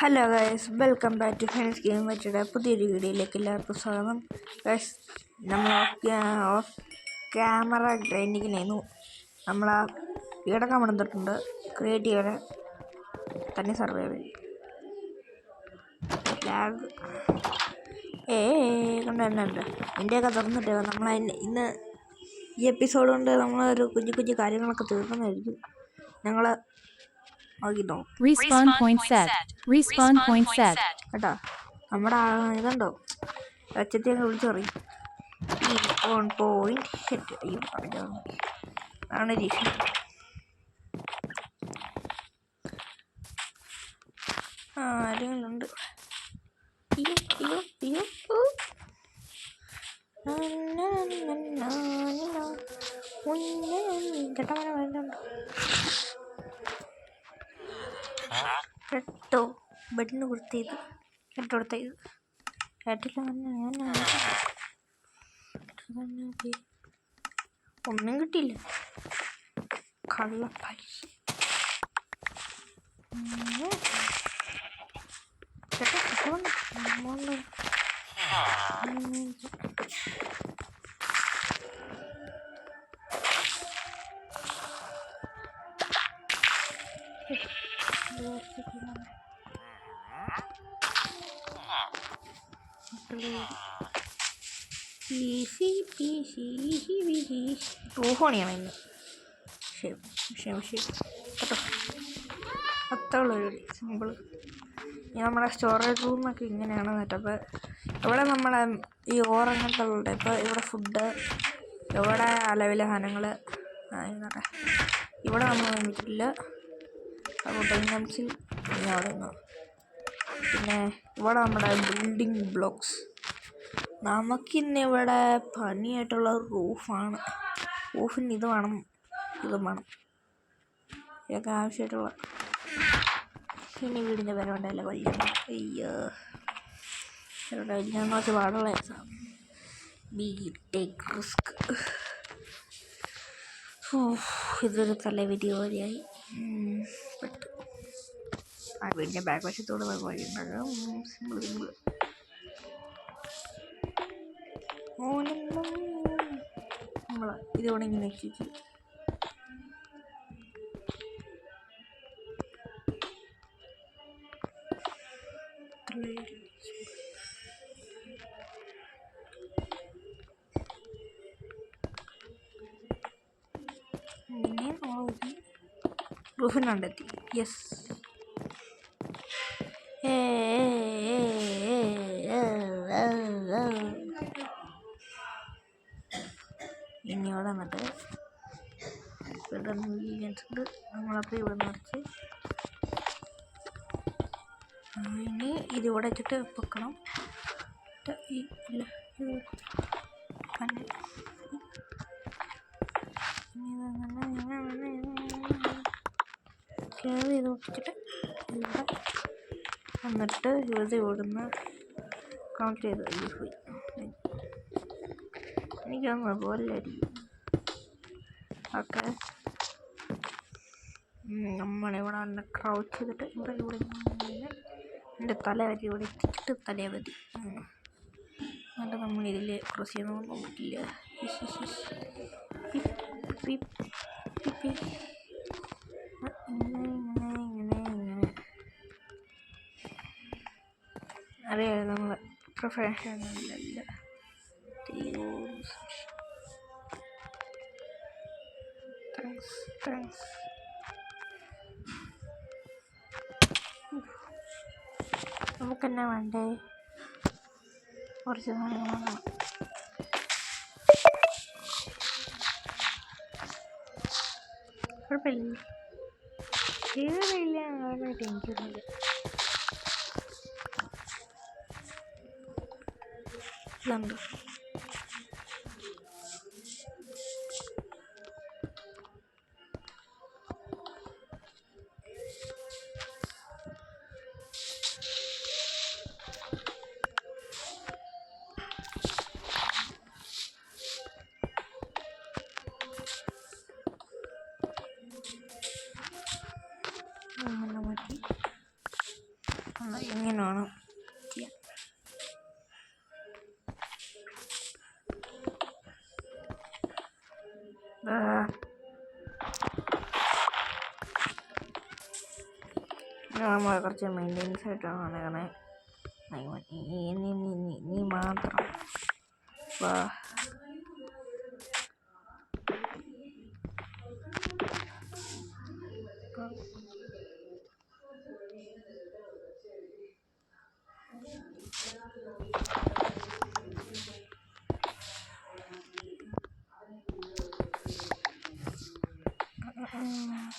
Hello guys, welcome back to Phoenix game വെച്ചിട്ട് പുതിയൊരു വീഡിയോയിലേക്ക് എല്ലാവർക്കും സ്വാഗതം. ഗൈസ്, നമ്മൾ ഓഫ് ക്യാമറ ഗ്രൈൻഡിങ്ങിനായിരുന്നു. നമ്മൾ ആ വീടൊക്കെ മണന്നിട്ടുണ്ട്. ക്രിയേറ്റീവരെ തന്നെ സർവൈവൽ ലാഗ് കണ്ടുണ്ട് ഇന്ത്യയൊക്കെ തുറന്നിട്ട് നമ്മൾ ഇന്ന് ഈ എപ്പിസോഡ് കൊണ്ട് നമ്മളൊരു കുഞ്ഞു കാര്യങ്ങളൊക്കെ തീർക്കുന്നതായിരിക്കും. ഞങ്ങൾ Respawn point set. കേട്ടോ, നമ്മുടെ ഇതുണ്ടോ ഒച്ചത്തെ വിളിച്ചു പറയും. പോയിന്റ് സെറ്റ് അയ്യോ ആണ് രീഷ. ആരെങ്കിലുണ്ട്? കേട്ടോ, ബെഡിന് കൊടുത്തത് കേട്ടോടുത്തത് കേട്ടില്ല. ഒന്നും കിട്ടിയില്ല. കള്ളപ്പരി റൂഹോണിയാണ് ഇന്ന്. കേട്ടോ, അത്രയുള്ളൊരു സിമ്പിൾ. നമ്മുടെ സ്റ്റോറേജ് റൂമൊക്കെ ഇങ്ങനെയാണ് കേട്ടോ. അപ്പോൾ ഇവിടെ നമ്മളെ ഈ അങ്ങനത്തെ ഉള്ളത്. ഇപ്പോൾ ഇവിടെ ഫുഡ്, ഇവിടെ അലവിലെ സാധനങ്ങൾ, ഇവിടെ നമ്മൾ വന്നിട്ടില്ല. അതുകൊണ്ട് ഇൻകംസിൽ അവിടെ നിന്നോ. പിന്നെ ഇവിടെ നമ്മുടെ ബിൽഡിംഗ് ബ്ലോക്സ്. നമുക്കിന്നിവിടെ പണിയായിട്ടുള്ള റൂഫാണ്. റൂഫിന് ഇതും വേണം ഇതൊക്കെ ആവശ്യമായിട്ടുള്ള. പിന്നെ വീടിൻ്റെ പേര് വേണ്ടല്ലേ കൊല്ലം. അയ്യോ, ഞാൻ കുറച്ച് പാടുള്ള ടേക്ക് റിസ്ക്. ഇതൊരു തലവിധിയോടെയായി പെട്ടു. ആ വീടിൻ്റെ ബാക്ക് വശത്തോട് വഴിയുണ്ടാകാം. സിമ്പിൾ നമ്മൾ ഇതോടെ ഇങ്ങനെ വെച്ചിട്ട് റൂഫിന് കണ്ടെത്തി. യെസ്, ഇനി ഇവിടെ വന്നിട്ട് ഇവിടെ ഉണ്ട്. നമ്മളപ്പോൾ ഇവിടെ നിറച്ച് ഇനി ഇതിവിടെ വെച്ചിട്ട് വെക്കണം. കയറി ഇത് ഒട്ടിച്ചിട്ട് ഇവിടെ എന്നിട്ട് ഇത് ഇവിടുന്ന് കണക്ട് ചെയ്ത് പോയി. എനിക്കൊന്ന് പോലായിരിക്കും. ഓക്കെ, നമ്മളിവിടെ വന്ന് ക്രൗച്ച് ചെയ്തിട്ട് ഇവിടെ എൻ്റെ തലവരി ഇവിടെ എത്തിച്ചിട്ട് തലവരി എന്നിട്ട് നമ്മളിതിൽ ക്രോസ് ചെയ്യുന്ന പറ്റില്ല. അറിയാം, നമ്മൾ പ്രൊഫഷണലല്ല. താങ്ക്സ്. നമുക്കെന്നാ വേണ്ടേ? കുറച്ച് സാധനങ്ങൾ കുഴപ്പമില്ല. ചെയ്തില്ല നന്നായിട്ട് എനിക്കുള്ളത്. ഇതുണ്ട്. ഇങ്ങനെയാണ് ചെയ്യാൻ. നമ്മൾ കുറച്ച് മെയിൻ്റെനൻസ് ആയിട്ടാണ് നടക്കുന്നത്. നീ മാത്രം വാ.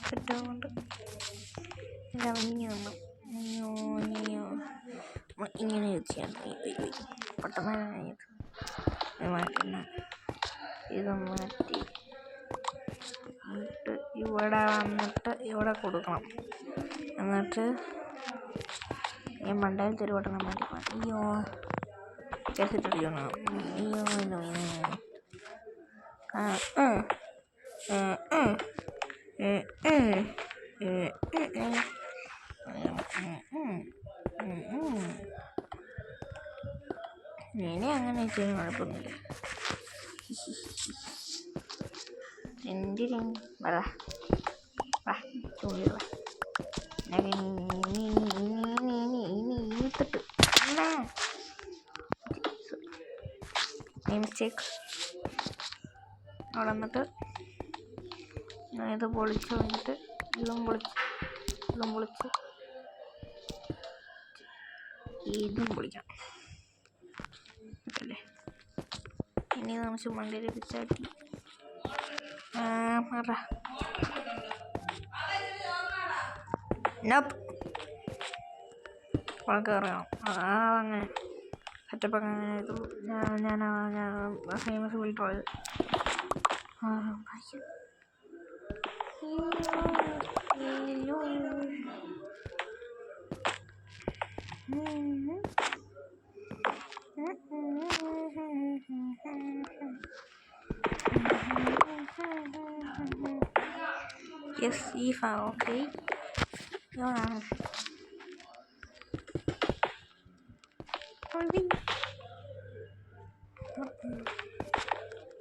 സെറ്റാവുന്നുണ്ട്. ഇങ്ങനെ ചെയ്യാൻ പെട്ടെന്ന് മാറ്റുന്ന ഇത് മാറ്റി എന്നിട്ട് ഇവിടെ വന്നിട്ട് ഇവിടെ കൊടുക്കണം. എന്നിട്ട് ഈ മണ്ടയിൽ തിരുവട്ടണം മാറ്റി. അയ്യോ ചേർത്തിട്ടിരിക്കണം. അയ്യോ ഇനി അങ്ങനെ ചെയ്യാൻ കുഴപ്പമൊന്നുമില്ല. പറ ചൂണ്ടില്ല ഇനിത്തിട്ട് മിസ്റ്റേക്ക് അവിടെ വന്നിട്ട് ഇത് പൊളിച്ച് വന്നിട്ട് ഇതും പൊളിച്ച് ഇതും പൊളിക്കാം. അല്ലേ ഇനി നമുക്ക് മണ്ടയിൽ പിച്ചാട്ടി പറ വളക്കറിയാം. അതങ്ങനെ സെറ്റപ്പൊക്കെ അങ്ങനെ ഇത് ഞാൻ ഫേമസ് വിളിച്ചോളത്. Yes, Eva, okay.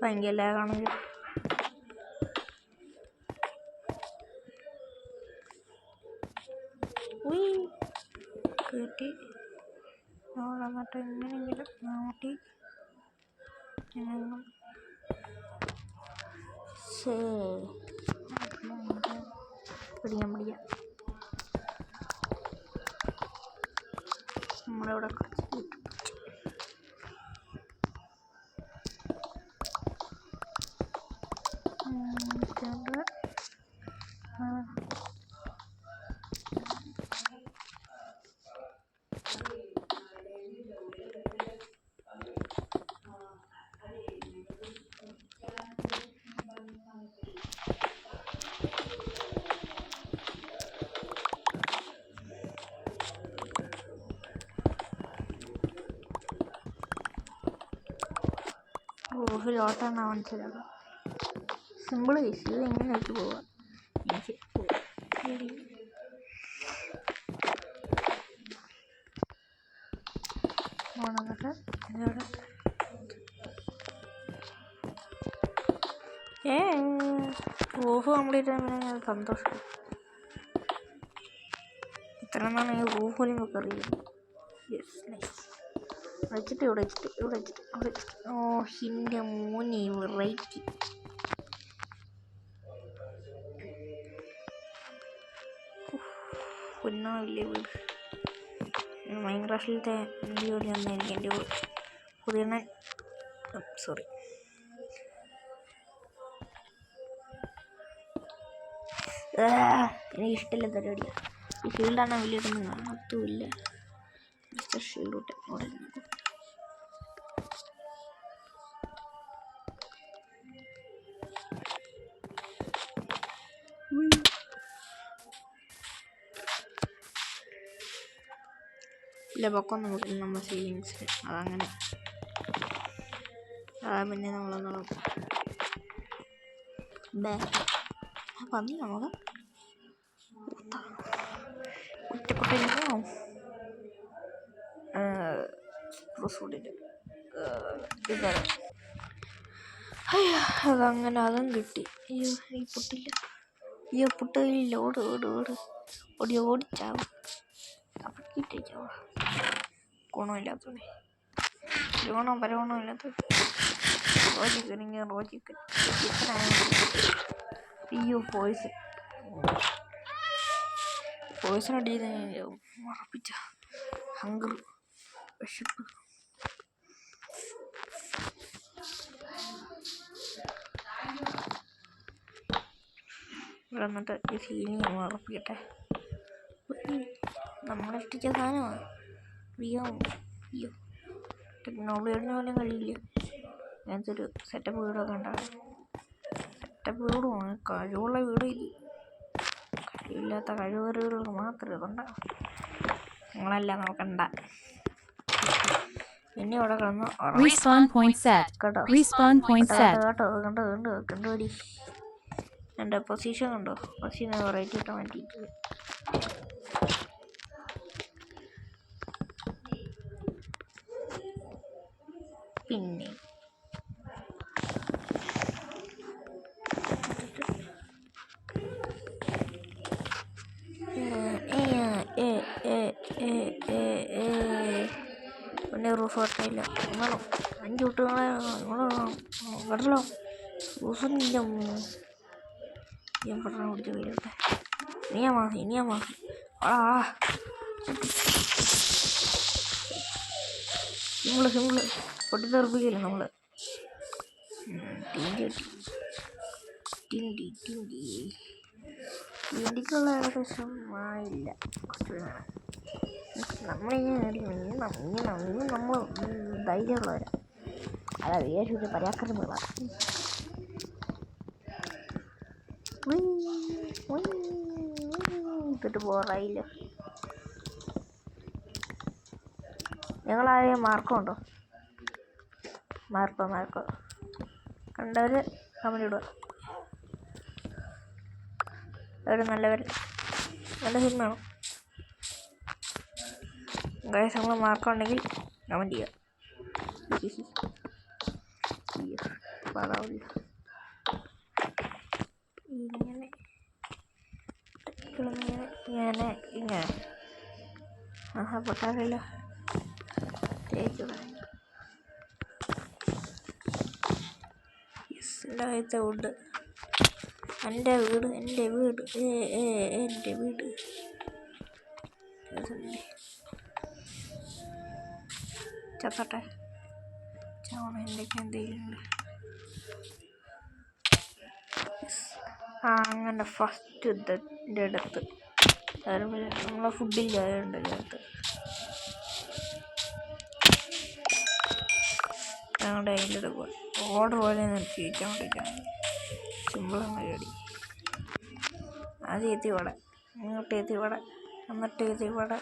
ഭയങ്കര ലാഗാണെങ്കിൽ കയറ്റി വന്നിട്ട് എങ്ങനെയെങ്കിലും നോട്ടി പിടിക്കാം നമ്മളിവിടെ ഓട്ടാണ് മനസ്സിലാക്കാം. Simple case. ഇത് എങ്ങനെ വെച്ച് പോവാം. എന്നിട്ട് ഇതോടെ റൂഫ് കംപ്ലീറ്റ് ആകുമ്പോൾ സന്തോഷം. ഇത്ര നാളെ ഈ റൂഫ് പോലും ഒക്കെ അറിയില്ല. Yes nice. വെച്ചിട്ട് ഇവിടെ വെച്ചിട്ട് ഓ ഹിൻ്റെ മൂന്ന് വെറൈറ്റി. പൊന്നാവില്ലേ വീട്. മൈൻക്രാഫ്റ്റിലത്തെ ജോലി ഒന്നായിരിക്കും എൻ്റെ പുതിയ സോറി. എനിക്കിഷ്ടമില്ല പരിപാടിയാണ്. ഈ ഷീൽഡാണ് വലിയൊന്നും കാണത്തുമില്ല. മിസ്റ്റർ ഷീൽഡ് അവിടെ ഇല്ല പൊക്കം നമുക്ക് നമ്മൾ സീലിങ്സിന് അതങ്ങനെ പിന്നെ നമ്മളൊന്നും പന്നി നമുക്ക് ഒറ്റപ്പെട്ട ഫ്രൂട്ടിൻ്റെ ഇതാണ്. അതങ്ങനെ അതും കിട്ടി. അയ്യോ ഈ പൊട്ടില്ല, അയ്യോ പൊട്ടില്ല. ഓട് ഓട് ഓട് ഓടി ഓടിച്ചാവും. കിട്ടിച്ചാവാ ഗുണമില്ലാത്തത്, പരഗുണമില്ലാത്ത ചിക്കൻ. അയ്യോ പോയിസൺ അടിച്ച് ഉറപ്പിച്ച ഹങ്കർ വിശപ്പ്. ഇവിടെ എന്നിട്ട് ഈ ഫീലിംഗ് നമ്മൾ ഉറപ്പിക്കട്ടെ. നമ്മളെത്തിച്ച സാധനമാണ്. അയ്യോ ടെക്നോളജിയുടെ പോലും കഴിയില്ല. അങ്ങനത്തെ ഒരു സെറ്റപ്പ് വീടൊക്കെ ഉണ്ടാകും. സെറ്റപ്പ് വീടുമാണ്, കഴിവുള്ള വീട് ഇത്. കഴിവില്ലാത്ത കഴിവേറുകൾക്ക് മാത്രമേ ഇതുണ്ടാകും. നിങ്ങളെല്ലാം നോക്കണ്ട. ഇനി ഇവിടെ കിടന്നു കണ്ടുപിടി. എൻ്റെ പൊസിഷൻ കണ്ടോ? പൊസിഷൻ വെറൈറ്റി ഇട്ടാൻ വേണ്ടിയിട്ട്. പിന്നെ പിന്നെ റൂഫ് കട്ടില്ല. അങ്ങനെ 5 കുട്ടികളെ കടലോ റൂഫില്ല. ഞാൻ പെട്ടെന്ന് കുടിച്ച് കഴിയട്ടെ. ഇനിയാ മാസം സിമ്പിള് പൊട്ടിത്തെറിപ്പിക്കില്ല നമ്മള്. ടിൻഡിക്കുള്ള ഏകദേശം ആയില്ല. നമ്മൾ ധൈര്യമുള്ളവരാ. അതാ വിചാരിച്ചൊരു പരാക്രമികളാണ്. ഇട്ടിട്ട് പോറായില്ല. ഞങ്ങളാരെയും മാർക്കുണ്ടോ? മാർക്കോ കണ്ടവർ കമന്റ് ഇടുക. അവർ നല്ല സിനിമയാണോ ഗൈസ്? നമ്മൾ മാർക്കുണ്ടെങ്കിൽ കമന്റ് ചെയ്യുക. പാടാവില്ല ഇങ്ങനെ പൊട്ടാറില്ല. ആദ്യത്തെ വുഡ്. എൻ്റെ വീട് ചത്തോട്ടെ. എന്തെങ്കിലും ഉണ്ട്. അങ്ങനെ ഫസ്റ്റ് ഇതിൻ്റെ അടുത്ത് നമ്മളെ ഫുഡില്ല ഉണ്ടല്ലോ അടുത്ത്. ഞങ്ങളുടെ അതിൻ്റെ അടുത്ത് ഓർഡർ പോലെ നിർത്തിക്കാൻ വേണ്ടിയിട്ടാണ്. സിമ്പിളാണ് പരിപാടി. ആദ്യം എത്തിവട, ഇങ്ങോട്ട് എത്തിവട, എന്നിട്ട് എത്തിവട,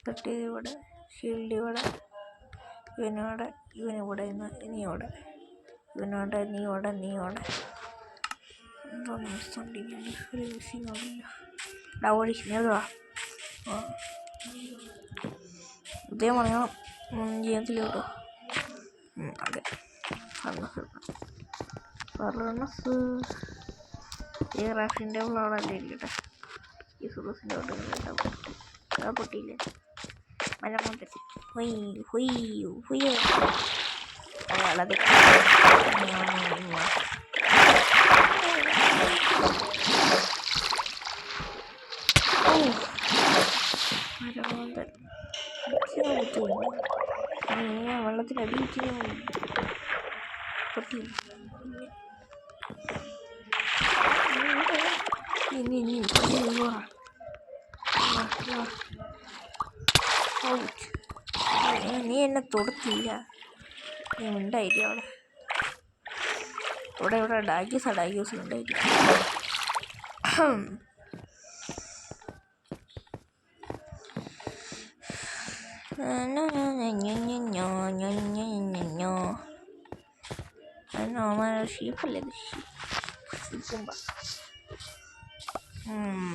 തൊട്ടിവട, ഷീൽഡ് വട, ഇവനോടെ ഇവനിവിടെ നീയോടെ, ഇവനോടെ നീയോടെ. എന്തോ മിസ്സുണ്ടില്ല, ഒരു മിസ്സിങ് ആവില്ല. ഡൗളി നേതാ ഇതേ പറയണം ജീവിതത്തിൽ കേട്ടോ. അതെ ഫർണസ് ഈ റാഫിൻ്റെ അവിടെ അല്ലേ ഇരിക്കട്ടെ. ഈ സുറൂസിൻ്റെ അവിടെ പൊട്ടിയില്ലേ മലമൂട്ടി വളരെ വെള്ളത്തിനടിയിച്ച് പൊട്ടി. നീ എന്നെ തൊടുത്തില്ല, നീ ഉണ്ടായിരിക്കും ഇവിടെ ഡാഗ്യൂസിലുണ്ടായിരിക്കും. ഷീപ്പല്ലേ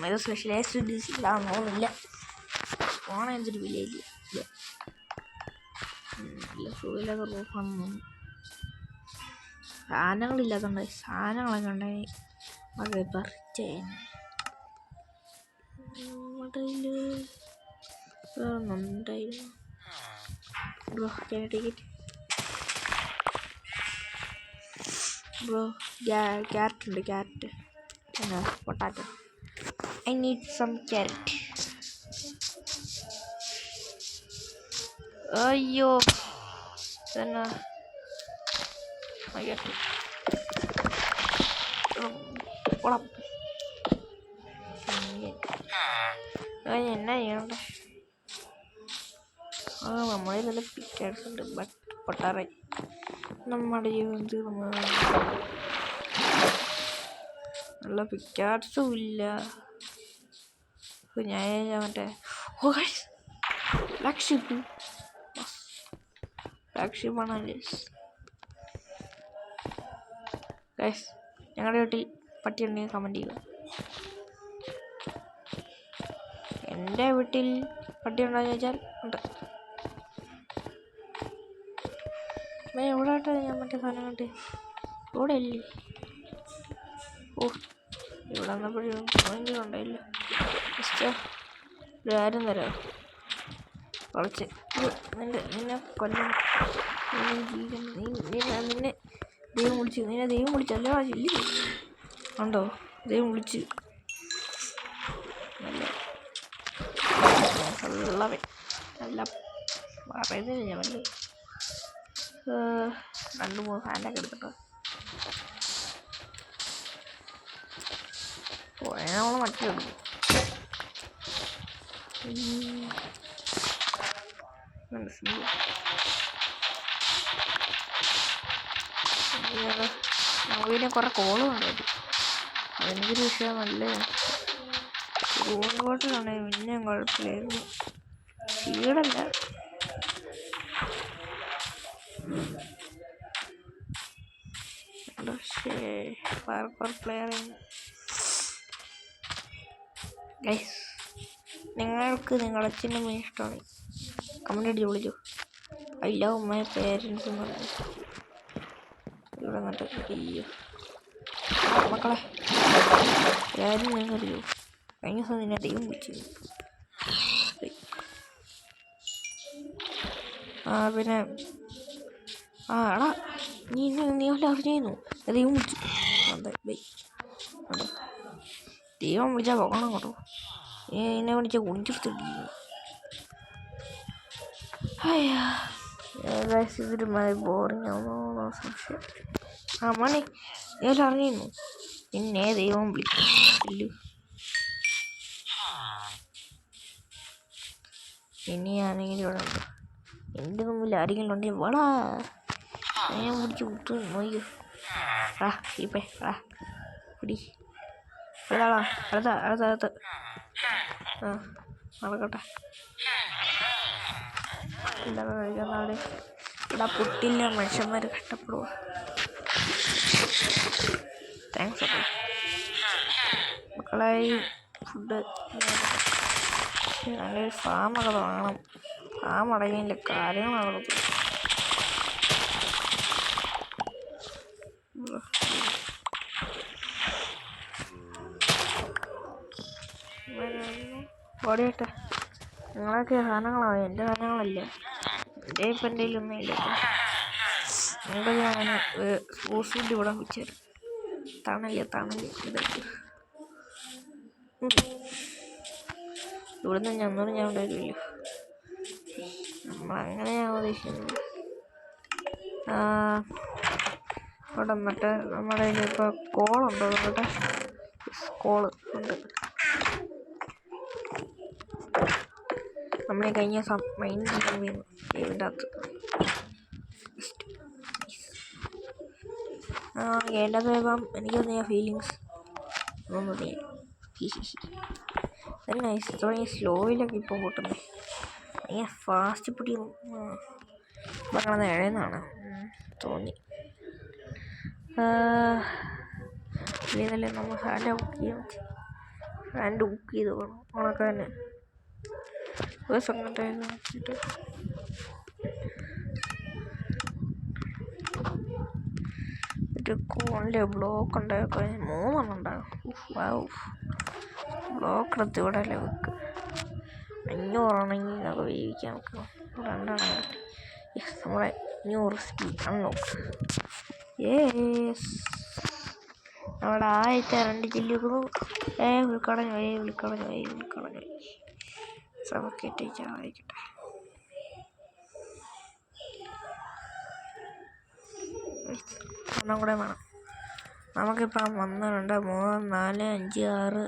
ഇത് സ്പെഷ്യലൈസ്ഡ് ഡിസിലാണെന്ന് തോന്നുന്നില്ല. ഫോൺ എന്തൊരു വിലയില്ല. നല്ല സുഖമില്ലാത്ത റൂഫാണെന്ന് സാധനങ്ങളില്ലാത്തതുകൊണ്ട് സാധനങ്ങളൊക്കെ ഉണ്ടായി അത് പറിച്ചേ ഉണ്ടായിരുന്നു ബ്രോ ടിക്കറ്റ് ബ്രോ ക്യാരറ്റ് ഉണ്ട് ക്യാരറ്റ് എന്നാ potato I need some carrot അയ്യോ എന്നാ കുളം എന്നാ ചെയ്യണ്ടേ നമ്മളെ നല്ല പിക്കാർസ് ഉണ്ട് ബട്ട് പൊട്ടാറായി നമ്മുടെ ജീവിതത്തിൽ നല്ല പിക്കാർസും ഇല്ല ഞാൻ മറ്റേ ഫ്ലാഗ്ഷിപ്പാണ് ഗൈസ് ഞങ്ങളുടെ വീട്ടിൽ പട്ടി ഉണ്ടെങ്കിൽ കമൻറ്റ് ചെയ്യുക എൻ്റെ വീട്ടിൽ പട്ടി ഉണ്ടോയെന്ന് ചോദിച്ചാൽ ഉണ്ട് എവിടെ ആയിട്ട് ഞാൻ മറ്റേ സാധനം കണ്ട് ഇവിടെ അല്ലേ ഓ ഇവിടെ വന്നപ്പോഴും ഭയങ്കര ഉണ്ടായില്ല ഒരു കാര്യം തരാം കുറച്ച് നിന്നെ കൊല്ലം നിന്നെ ദൈവം വിളിച്ചു നിന്നെ ദൈവം വിളിച്ചല്ലേ ഇല്ല ഉണ്ടോ ദൈവം വിളിച്ച് നല്ല നല്ല പറയുന്നില്ല ഞാൻ വല്ല 2-3 ഫാനൊക്കെ എടുത്തിട്ടോ പോയാൽ നമ്മൾ മറ്റേ എടുക്കും നമുക്കിനെ കുറെ കോളും ഉണ്ടായിരുന്നു അതെനിക്കൊരു വിഷയം നല്ല റൂംബോട്ടിലാണെങ്കിൽ പിന്നെയും കുഴപ്പമില്ലായിരുന്നു ക്ഷീണല്ല പക്ഷേ പാർക്കോർ പ്ലെയർ ഗൈസ് നിങ്ങൾക്ക് നിങ്ങളുടെ അച്ഛനും ഇഷ്ടമാണ് കമൻ്റ് അടിച്ച് വിളിച്ചു ഐ ലവ് മൈ പേരൻസ് എന്ന് പറഞ്ഞു ഇവിടെ നട്ട് അയ്യോ മക്കളെ എല്ലാവരും നിങ്ങൾക്കറിയോ കഴിഞ്ഞ ദിവസം നിന്നെ ദൈവം വിളിച്ചിരുന്നു പിന്നെ എടാ നീ വല്ല അറിഞ്ഞു ദൈവം വിളിച്ചു അതെ ബൈ അതെ ദൈവം വിളിച്ചാൽ പോകണം കേട്ടോ എന്നെ വിളിച്ചാൽ കുളിച്ചെടുത്തിട്ടില്ല ഇതൊരു ബോറിങ് ആവുന്ന സംശയം മണി ഞാൻ അറിഞ്ഞിരുന്നു പിന്നെ ദൈവം വിളിക്കില്ല പിന്നെ ഞാനെങ്കിലും ഇവിടെ ഉണ്ട് എൻ്റെ മുമ്പിൽ ആരെങ്കിലും ഉണ്ടെങ്കിൽ വളാ ഞാൻ പിടിച്ച് വിട്ടു നോക്കിയോ ഇപ്പേ പിടി അടുത്താളാ അടുത്ത നടക്കട്ടെ ഇല്ലാതെ കഴിക്കാൻ നാളെ ഇവിടെ പുട്ടില്ല മനുഷ്യന്മാർ കഷ്ടപ്പെടുക താങ്ക്സ് ഒക്കെ മക്കളായി ഫുഡ് നല്ലൊരു ഫാമൊക്കെ തുടങ്ങണം ഫാം അടങ്ങിയില്ല കാര്യങ്ങളാണ് ഓടിയട്ടെ നിങ്ങളൊക്കെ സാധനങ്ങളാണ് എൻ്റെ സാധനങ്ങളല്ല എൻ്റെ ഇപ്പം എൻ്റെ ഒന്നും ഇല്ല നിങ്ങൾക്ക് ഞാൻ ഫ്രൂട്ട്സിൻ്റെ ഇവിടെ വെച്ചാൽ തണല് ഇതൊക്കെ ഇവിടുന്ന് ഞാൻ ഉണ്ടാക്കില്ലല്ലോ നമ്മളങ്ങനെയാണ് ഉദ്ദേശിക്കുന്നത് ഇവിടെ വന്നിട്ട് നമ്മുടെ കയ്യിൽ ഇപ്പോൾ കോളുണ്ടോ ഇവിടെ കോള് ഉണ്ട് നമ്മളെ കഴിഞ്ഞ മൈൻഡ് ചെയ്യാൻ വീണു ഇതിൻ്റെ അകത്ത് ഏണ്ടത് ഇപ്പം എനിക്ക് തോന്നിയ ഫീലിങ്സ് ഒന്നും നൈസ് തുടങ്ങിയ സ്ലോയിലൊക്കെ ഇപ്പോൾ കൂട്ടുന്നത് ഭയങ്കര ഫാസ്റ്റ് പിടി പറഞ്ഞത് എഴുതുന്നതാണ് തോന്നി ഇതല്ലേ നമ്മൾ ഫാൻ്റെ ബുക്ക് ചെയ്യാൻ ഫാൻ്റെ ബുക്ക് ചെയ്ത് പോകണം ഉണക്കാൻ തന്നെ ദിവസം കണ്ടിട്ട് ഒരു കോണിലെ ബ്ലോക്ക് ഉണ്ടാക്കാൻ 3 ഉണ്ടാകും. ബ്ലോക്ക് എടുത്ത് ഇവിടെ അല്ലേ വെക്ക്. 500 ആണെങ്കിൽ നമുക്ക് വേവിക്കാം. നമുക്ക് 2 കിട്ടി. നമ്മുടെ ന്യൂ റെസിപ്പി അൺലോക്ക്. നമ്മുടെ ആദ്യത്തെ 2 ചില്ലുകളും വിളിക്കളഞ്ഞു. സമക്കട്ടെ ചാവയ്ക്കട്ടെ. ഒന്നും കൂടെ വേണം. നമുക്കിപ്പം 1, 2, 3, 4, 5, 6,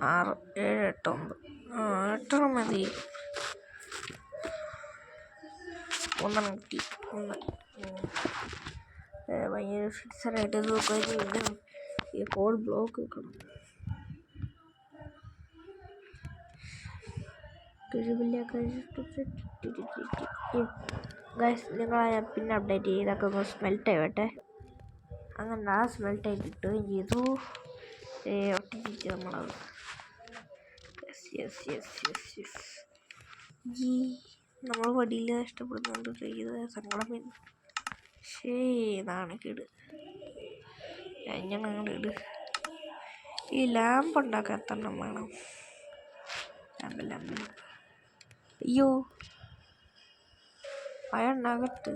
7, 8, 9 8 മതി. 1 കിട്ടി. ഭയങ്കര ഫിക്സറായിട്ട് നോക്കാൻ ഈ ഹോൾ ബ്ലോക്ക് വെക്കണം. നിങ്ങളെ ഞാൻ പിന്നെ അപ്ഡേറ്റ് ചെയ്തൊക്കെ ഒന്ന് സ്മെൽറ്റ് ആവട്ടെ. അങ്ങനെ ആ സ്മെൽറ്റായി കിട്ടുകയും ചെയ്തു. ഒട്ടിച്ച് നമ്മളത് നമ്മൾ വടിയിൽ ഇഷ്ടപ്പെടുന്നുണ്ട് ചെയ്ത് സങ്കടം വരുന്നു. നാണക്കേട്. അങ്ങോട്ട് ഇട്. ഈ ലാമ്പ് ഉണ്ടാക്കാൻ 3 വേണം. ലാമ്പ് അയ്യോ അയണ്ണകത്ത്.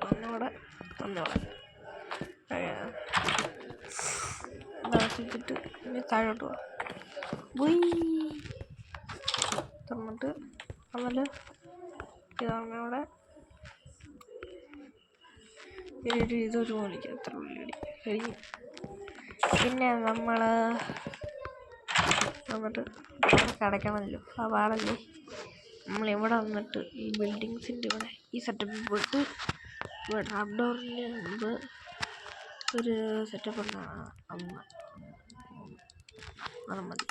ഒന്നോടെ ഇനി താഴോട്ട് പോയി തുറന്നിട്ട് നമ്മള് ഇതവിടെ ഇതൊരു മണിക്ക് എത്ര ഉള്ളി കഴിഞ്ഞു. പിന്നെ നമ്മൾ വന്നിട്ട് കിടക്കണമല്ലോ. ആ പാടല്ലേ നമ്മളിവിടെ വന്നിട്ട് ഈ ബിൽഡിങ്സിൻ്റെ ഇവിടെ ഈ സെറ്റപ്പിൽ പോയിട്ട് ഇവിടെ ഔട്ട്ഡോറിന് മുമ്പ് ഒരു സെറ്റപ്പ് ഉണ്ടാകണം. അത് മതി.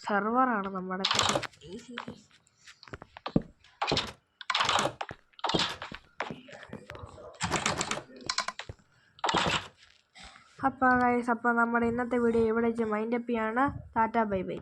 സെർവറാണ് നമ്മുടെ അപ്പോൾ നമ്മുടെ ഇന്നത്തെ വീഡിയോ ഇവിടെ വെച്ച് മൈൻഡപ്പ് ചെയ്യാണ്. Tata bye bye.